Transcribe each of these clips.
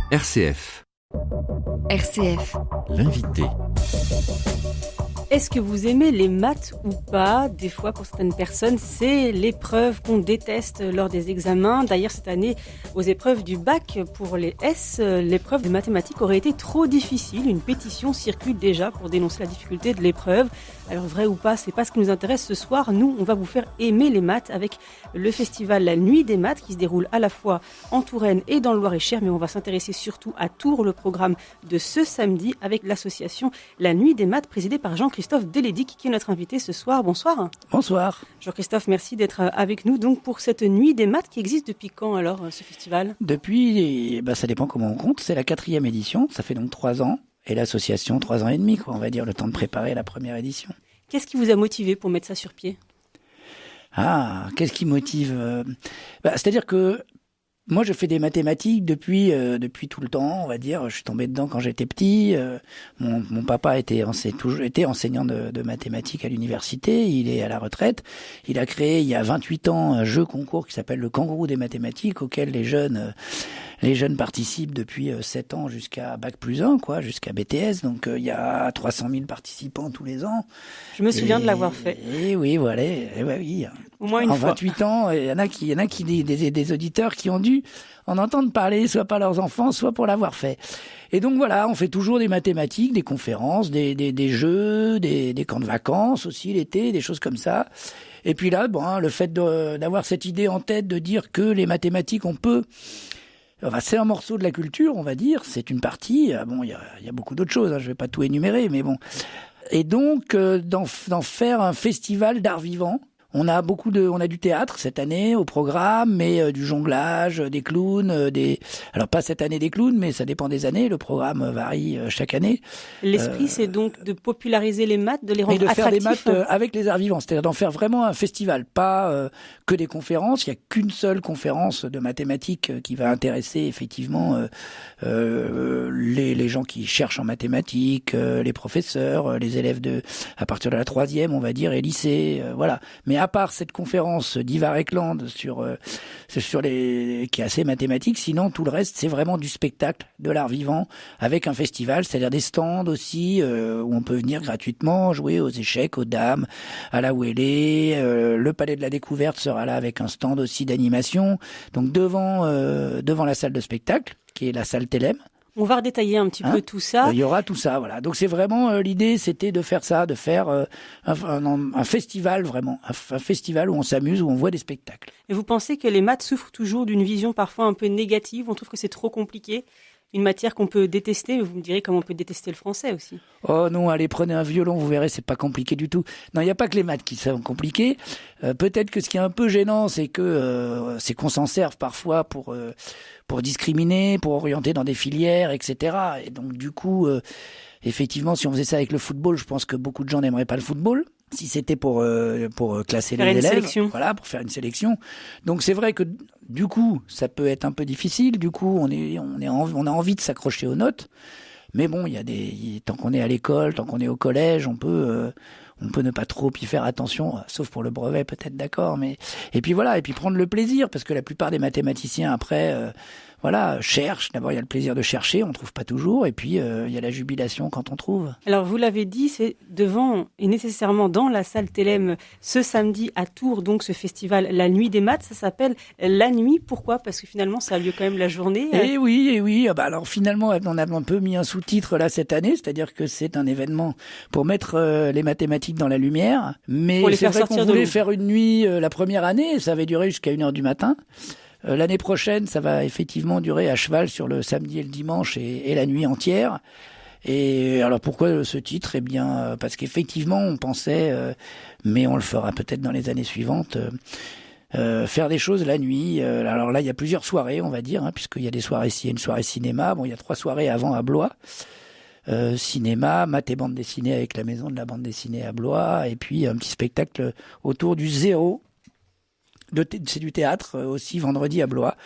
RCF. RCF. L'invité. Est-ce que vous aimez les maths ou pas ? Des fois, pour certaines personnes, c'est l'épreuve qu'on déteste lors des examens. D'ailleurs, cette année, aux épreuves du bac pour les S, l'épreuve de mathématiques aurait été trop difficile. Une pétition circule déjà pour dénoncer la difficulté de l'épreuve. Alors, vrai ou pas, c'est pas ce qui nous intéresse ce soir. Nous, on va vous faire aimer les maths avec le festival La Nuit des Maths qui se déroule à la fois en Touraine et dans le Loir-et-Cher. Mais on va s'intéresser surtout à Tours, le programme de ce samedi avec l'association La Nuit des Maths présidée par Jean-Christophe Delédic qui est notre invité ce soir. Bonsoir. Bonsoir. Jean-Christophe, merci d'être avec nous donc pour cette Nuit des Maths qui existe depuis quand alors ce festival ? Depuis, ça dépend comment on compte, c'est la 4e édition, ça fait donc 3 ans. Et l'association, 3 ans et demi, on va dire, le temps de préparer la première édition. Qu'est-ce qui vous a motivé pour mettre ça sur pied ? Qu'est-ce qui motive ? C'est-à-dire que moi, je fais des mathématiques depuis tout le temps, on va dire. Je suis tombé dedans quand j'étais petit. Mon papa était enseignant de mathématiques à l'université. Il est à la retraite. Il a créé, il y a 28 ans, un jeu concours qui s'appelle le Kangourou des mathématiques, auquel les jeunes participent depuis 7 ans jusqu'à Bac+1, jusqu'à BTS. Donc, il y a 300 000 participants tous les ans. Je me souviens de l'avoir fait. Et oui, voilà. Oui. Au moins une fois. En 28 ans, il y en a qui des auditeurs qui ont dû en entendre parler, soit par leurs enfants, soit pour l'avoir fait. Et donc voilà, on fait toujours des mathématiques, des conférences, des jeux, des camps de vacances aussi l'été, des choses comme ça. Et puis là, le fait d'avoir cette idée en tête de dire que les mathématiques, c'est un morceau de la culture, on va dire. C'est une partie. Il y a beaucoup d'autres choses. Je vais pas tout énumérer, mais bon. Et donc, d'en faire un festival d'art vivant. On a du théâtre cette année au programme, mais du jonglage, des clowns, alors pas cette année des clowns, mais ça dépend des années. Le programme varie chaque année. L'esprit, c'est donc de populariser les maths, de les rendre attractifs. Et de faire des maths avec les arts vivants, c'est-à-dire d'en faire vraiment un festival, pas que des conférences. Il y a qu'une seule conférence de mathématiques qui va intéresser effectivement les gens qui cherchent en mathématiques, les professeurs, les élèves à partir de la 3e, on va dire, et lycée, voilà. Mais à part cette conférence d'Ivar Ekland qui est assez mathématique, sinon tout le reste c'est vraiment du spectacle, de l'art vivant, avec un festival, c'est-à-dire des stands aussi où on peut venir gratuitement jouer aux échecs, aux dames, à la Ouélé. Le Palais de la Découverte sera là avec un stand aussi d'animation. Donc devant la salle de spectacle, qui est la salle Télème. On va redétailler un petit peu tout ça. Il y aura tout ça, voilà. Donc c'est vraiment l'idée, c'était de faire ça, de faire un festival vraiment, un festival où on s'amuse, où on voit des spectacles. Et vous pensez que les maths souffrent toujours d'une vision parfois un peu négative ? On trouve que c'est trop compliqué ? Une matière qu'on peut détester, mais vous me direz comment on peut détester le français aussi. Oh non, allez, prenez un violon, vous verrez, c'est pas compliqué du tout. Non, il n'y a pas que les maths qui sont compliquées. Peut-être que ce qui est un peu gênant, c'est qu'on s'en serve parfois pour discriminer, pour orienter dans des filières, etc. Et donc du coup, effectivement, si on faisait ça avec le football, je pense que beaucoup de gens n'aimeraient pas le football. Si c'était pour classer les élèves, voilà, pour faire une sélection. Donc c'est vrai que du coup, ça peut être un peu difficile. Du coup, on a envie de s'accrocher aux notes. Mais bon, tant qu'on est à l'école, tant qu'on est au collège, on peut ne pas trop y faire attention, sauf pour le brevet peut-être, d'accord. Et puis voilà, et puis prendre le plaisir, parce que la plupart des mathématiciens après cherchent. D'abord, il y a le plaisir de chercher, on trouve pas toujours, et puis il y a la jubilation quand on trouve. Alors, vous l'avez dit, c'est devant et nécessairement dans la salle Télème ce samedi à Tours, donc ce festival La Nuit des Maths, ça s'appelle La Nuit. Pourquoi ? Parce que finalement, ça a lieu quand même la journée. Eh oui. Alors finalement, on a un peu mis un sous-titre là cette année, c'est-à-dire que c'est un événement pour mettre les mathématiques dans la lumière. Mais c'est vrai qu'on voulait faire une nuit la première année, ça avait duré jusqu'à 1h du matin. L'année prochaine, ça va effectivement durer à cheval sur le samedi et le dimanche et la nuit entière. Et alors pourquoi ce titre ? Eh bien, parce qu'effectivement, on pensait, mais on le fera peut-être dans les années suivantes, faire des choses la nuit. Alors là, il y a plusieurs soirées, on va dire, puisqu'il y a des soirées ici, une soirée cinéma. Bon, il y a 3 soirées avant à Blois. Cinéma, maths et bande dessinée avec la maison de la bande dessinée à Blois, et puis un petit spectacle autour du zéro. C'est du théâtre aussi vendredi à Blois.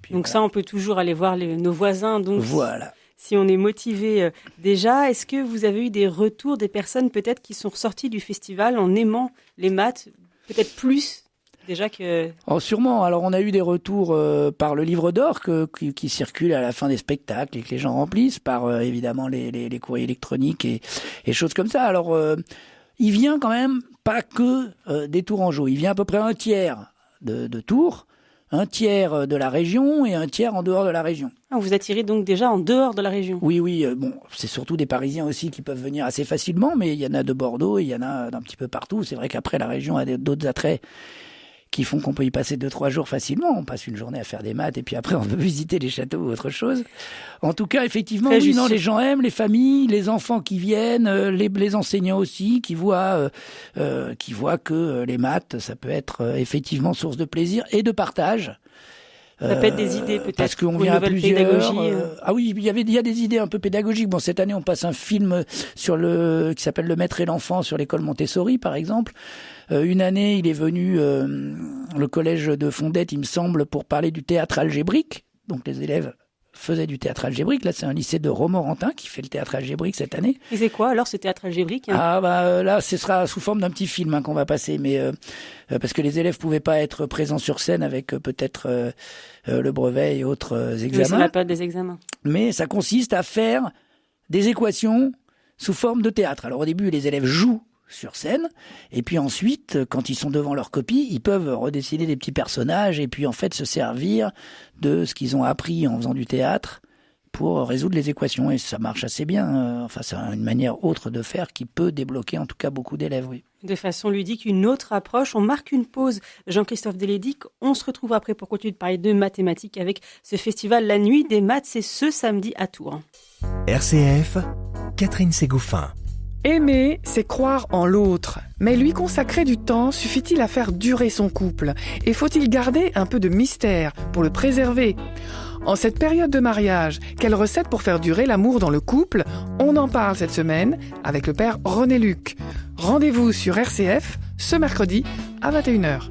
Puis donc voilà. Ça, on peut toujours aller voir nos voisins. Donc voilà. Si on est motivé déjà, est-ce que vous avez eu des retours des personnes peut-être qui sont ressorties du festival en aimant les maths, peut-être plus déjà que... Oh, sûrement. Alors, on a eu des retours par le livre d'or qui circule à la fin des spectacles et que les gens remplissent, par évidemment les courriers électroniques et choses comme ça. Alors, il vient quand même pas que des Tourangeaux. Il vient à peu près un tiers de Tours, un tiers de la région et un tiers en dehors de la région. Ah, vous attirez donc déjà en dehors de la région. Oui, bon, c'est surtout des Parisiens aussi qui peuvent venir assez facilement, mais il y en a de Bordeaux, et il y en a d'un petit peu partout. C'est vrai qu'après, la région a d'autres attraits qui font qu'on peut y passer 2-3 jours facilement. On passe une journée à faire des maths et puis après on peut visiter les châteaux ou autre chose. En tout cas, effectivement, oui, non, les gens aiment, les familles, les enfants qui viennent, les enseignants aussi qui voient que les maths, ça peut être effectivement source de plaisir et de partage. Ça peut être des idées peut-être parce qu'on pour vient une à nouvelle plusieurs. pédagogie. Ah oui, il y a des idées un peu pédagogiques. Bon, cette année, on passe un film qui s'appelle Le Maître et l'Enfant sur l'école Montessori, par exemple. Une année, il est venu le collège de Fondette, il me semble, pour parler du théâtre algébrique. Donc les élèves faisaient du théâtre algébrique. Là, c'est un lycée de Romorantin qui fait le théâtre algébrique cette année. Et c'est quoi alors ce théâtre algébrique Là, ce sera sous forme d'un petit film qu'on va passer, mais parce que les élèves pouvaient pas être présents sur scène avec peut-être le brevet et autres examens. Oui, c'est la période des examens. Mais ça consiste à faire des équations sous forme de théâtre. Alors au début, les élèves jouent sur scène, et puis ensuite, quand ils sont devant leur copie, ils peuvent redessiner des petits personnages et puis en fait se servir de ce qu'ils ont appris en faisant du théâtre pour résoudre les équations, et ça marche assez bien. Enfin, c'est une manière autre de faire qui peut débloquer en tout cas beaucoup d'élèves, oui. De façon ludique, une autre approche. On marque une pause. Jean-Christophe Delédic, on se retrouve après pour continuer de parler de mathématiques avec ce festival La Nuit des Maths. C'est ce samedi à Tours. RCF, Catherine Ségouffin. Aimer, c'est croire en l'autre. Mais lui consacrer du temps, suffit-il à faire durer son couple? Et faut-il garder un peu de mystère pour le préserver? En cette période de mariage, quelle recette pour faire durer l'amour dans le couple? On en parle cette semaine avec le père René Luc. Rendez-vous sur RCF ce mercredi à 21h.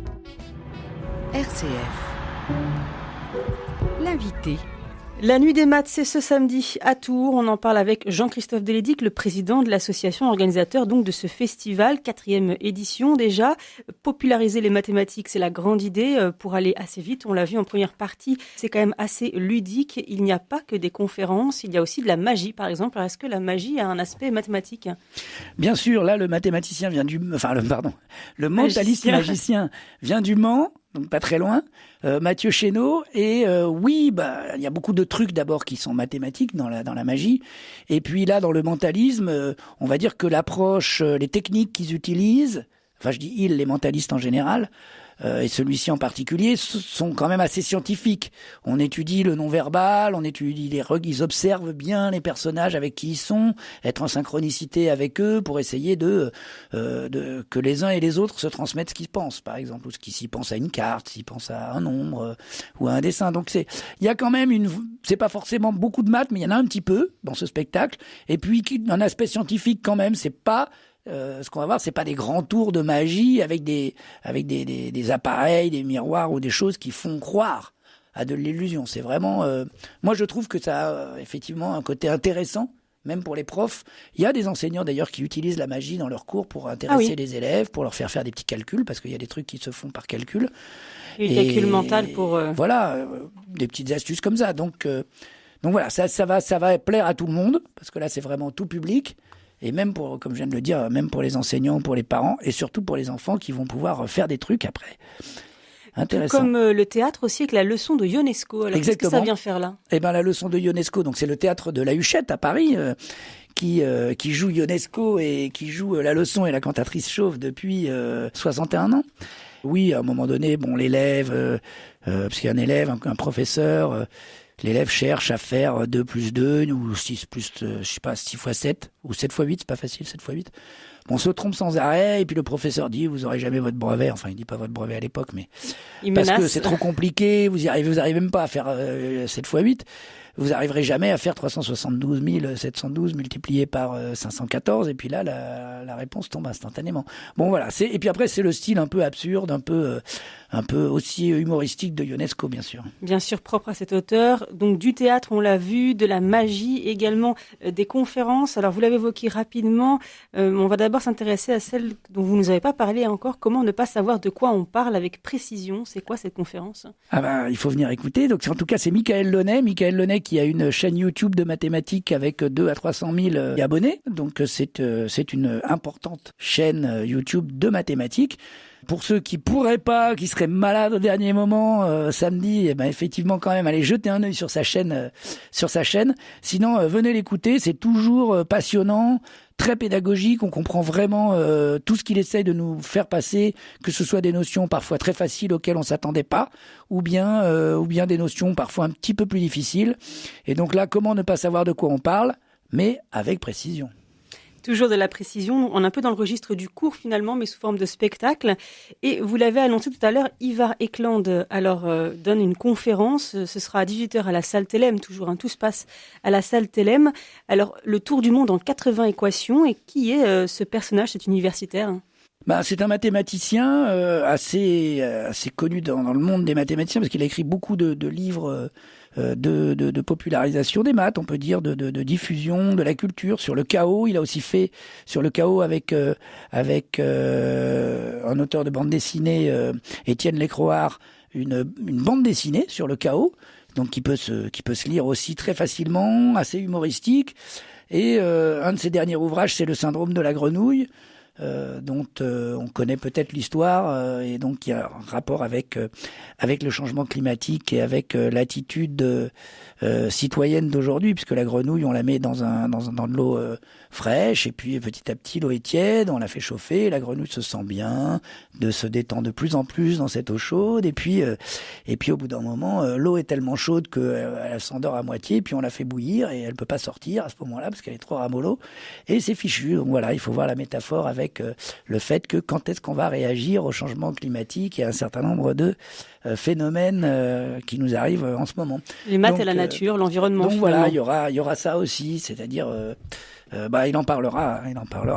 RCF. L'invité. La Nuit des Maths, c'est ce samedi à Tours. On en parle avec Jean-Christophe Delédic, le président de l'association organisateur donc de ce festival, 4e édition déjà. Populariser les mathématiques, c'est la grande idée pour aller assez vite. On l'a vu en première partie, c'est quand même assez ludique. Il n'y a pas que des conférences, il y a aussi de la magie par exemple. Alors, est-ce que la magie a un aspect mathématique? Bien sûr, là le mathématicien vient le mentaliste magicien vient du Mans. Donc pas très loin, Mathieu Chénaud, et oui, il y a beaucoup de trucs d'abord qui sont mathématiques dans la magie, et puis là dans le mentalisme, on va dire que l'approche, les techniques qu'ils utilisent, enfin je dis ils, les mentalistes en général, et celui-ci en particulier, sont quand même assez scientifiques. On étudie le non-verbal, on étudie ils observent bien les personnages avec qui ils sont, être en synchronicité avec eux pour essayer de que les uns et les autres se transmettent ce qu'ils pensent, par exemple, ou s'ils pensent à une carte, s'ils pensent à un nombre ou à un dessin. Donc il y a quand même c'est pas forcément beaucoup de maths, mais il y en a un petit peu dans ce spectacle. Et puis un aspect scientifique quand même, c'est pas ce qu'on va voir, c'est pas des grands tours de magie avec des appareils, des miroirs ou des choses qui font croire à de l'illusion. C'est vraiment, moi je trouve que ça a effectivement un côté intéressant, même pour les profs. Il y a des enseignants d'ailleurs qui utilisent la magie dans leurs cours pour intéresser les élèves, pour leur faire des petits calculs, parce qu'il y a des trucs qui se font par calcul. Et calcul mental pour... Voilà, des petites astuces comme ça. Donc voilà, ça va plaire à tout le monde, parce que là c'est vraiment tout public. Et même pour, comme je viens de le dire, même pour les enseignants, pour les parents, et surtout pour les enfants qui vont pouvoir faire des trucs après. Intéressant. Tout comme le théâtre aussi, avec la leçon de Ionesco. Alors, qu'est-ce que ça vient faire là? Eh ben, la leçon de Ionesco, donc c'est le théâtre de la Huchette à Paris, qui joue Ionesco et qui joue la leçon et la cantatrice chauve depuis 61 ans. Oui, à un moment donné, bon, l'élève, parce qu'il y a un élève, un professeur... l'élève cherche à faire 2 plus 2 ou 6 plus, 6 fois 7 ou 7 fois 8, c'est pas facile, 7 fois 8. Bon, on se trompe sans arrêt et puis le professeur dit vous aurez jamais votre brevet. Enfin, il dit pas votre brevet à l'époque, mais parce que c'est trop compliqué, vous arrivez même pas à faire 7 fois 8. Vous arriverez jamais à faire 372 712 multiplié par 514 et puis là la réponse tombe instantanément. Bon voilà, et puis après c'est le style un peu absurde, un peu aussi humoristique de Ionesco bien sûr. Bien sûr propre à cet auteur. Donc du théâtre, on l'a vu, de la magie également, des conférences. Alors vous l'avez évoqué rapidement, on va d'abord d'abord s'intéresser à celle dont vous ne nous avez pas parlé encore. Comment ne pas savoir de quoi on parle avec précision? C'est quoi cette conférence? Il faut venir écouter. Donc, en tout cas, c'est Michael Launay qui a une chaîne YouTube de mathématiques avec 200 à 300 000 abonnés. Donc, c'est une importante chaîne YouTube de mathématiques. Pour ceux qui pourraient pas, qui seraient malades au dernier moment samedi, effectivement quand même allez jeter un œil sur sa chaîne. Sinon venez l'écouter, c'est toujours passionnant, très pédagogique, on comprend vraiment tout ce qu'il essaye de nous faire passer, que ce soit des notions parfois très faciles auxquelles on s'attendait pas, ou bien des notions parfois un petit peu plus difficiles. Et donc là, comment ne pas savoir de quoi on parle, mais avec précision. Toujours de la précision, on est un peu dans le registre du cours finalement, mais sous forme de spectacle. Et vous l'avez annoncé tout à l'heure, Ivar Eklund donne une conférence. Ce sera à 18h à la salle Telem, toujours. Tout se passe à la salle Telem. Alors, le tour du monde en 80 équations. Et qui est ce personnage, cet universitaire ? C'est un mathématicien assez connu dans le monde des mathématiciens parce qu'il a écrit beaucoup de livres de popularisation des maths, on peut dire, de diffusion de la culture sur le chaos. Il a aussi fait sur le chaos avec un auteur de bande dessinée, Étienne Lécroard, une bande dessinée sur le chaos, donc qui peut se lire aussi très facilement, assez humoristique. Et un de ses derniers ouvrages, c'est Le syndrome de la grenouille, dont on connaît peut-être l'histoire et donc qui a un rapport avec le changement climatique et avec l'attitude citoyenne d'aujourd'hui, puisque la grenouille on la met dans de l'eau fraîche et puis petit à petit l'eau est tiède, on la fait chauffer, la grenouille se sent bien, se détend de plus en plus dans cette eau chaude et puis au bout d'un moment l'eau est tellement chaude qu'elle s'endort à moitié, puis on la fait bouillir et elle peut pas sortir à ce moment-là parce qu'elle est trop ramollo et c'est fichu. Donc voilà, il faut voir la métaphore avec le fait que quand est-ce qu'on va réagir au changement climatique et à un certain nombre de phénomènes qui nous arrivent en ce moment. Les maths et la nature, l'environnement. Donc voilà, il y aura ça aussi, c'est-à-dire il en parlera,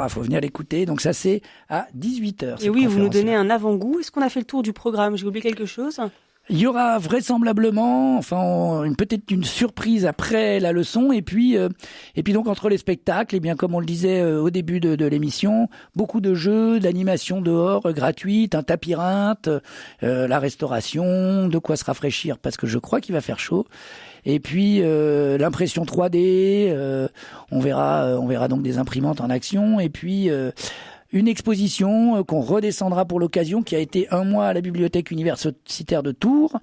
faut venir l'écouter. Donc ça c'est à 18h. Et oui, vous nous donnez un avant-goût. Est-ce qu'on a fait le tour du programme? J'ai oublié quelque chose? Il y aura vraisemblablement, peut-être une surprise après la leçon, et puis donc entre les spectacles, et bien comme on le disait au début de l'émission, beaucoup de jeux, d'animation dehors gratuite, un tapis-rinte, la restauration, de quoi se rafraîchir parce que je crois qu'il va faire chaud. Et puis l'impression 3D, on verra donc des imprimantes en action, et puis une exposition qu'on redescendra pour l'occasion, qui a été un mois à la bibliothèque universitaire de Tours,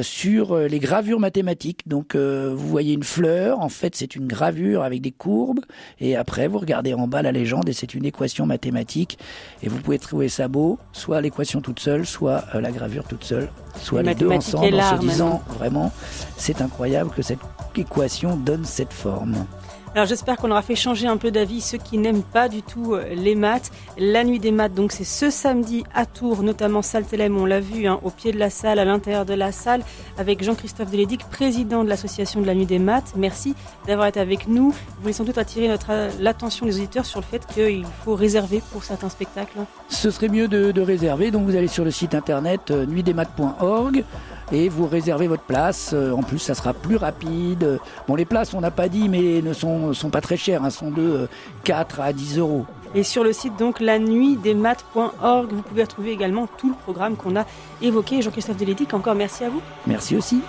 sur les gravures mathématiques. Donc vous voyez une fleur, en fait c'est une gravure avec des courbes, et après vous regardez en bas la légende et c'est une équation mathématique, et vous pouvez trouver ça beau, soit l'équation toute seule, soit la gravure toute seule, soit les deux ensemble, en se disant vraiment c'est incroyable que cette équation donne cette forme. Alors j'espère qu'on aura fait changer un peu d'avis ceux qui n'aiment pas du tout les maths. La nuit des maths, donc c'est ce samedi à Tours, notamment salle Telem, on l'a vu, au pied de la salle, à l'intérieur de la salle, avec Jean-Christophe Delédic, président de l'association de la nuit des maths. Merci d'avoir été avec nous. Vous voulez sans doute attirer l'attention des auditeurs sur le fait qu'il faut réserver pour certains spectacles. Ce serait mieux de réserver, donc vous allez sur le site internet nuitdesmaths.org et vous réservez votre place. En plus, ça sera plus rapide. Bon, les places, on n'a pas dit, mais ne sont pas très chères, sont de 4 à 10 euros. Et sur le site, donc, lanuitdesmaths.org, vous pouvez retrouver également tout le programme qu'on a évoqué. Jean-Christophe Delédic, encore merci à vous. Merci aussi.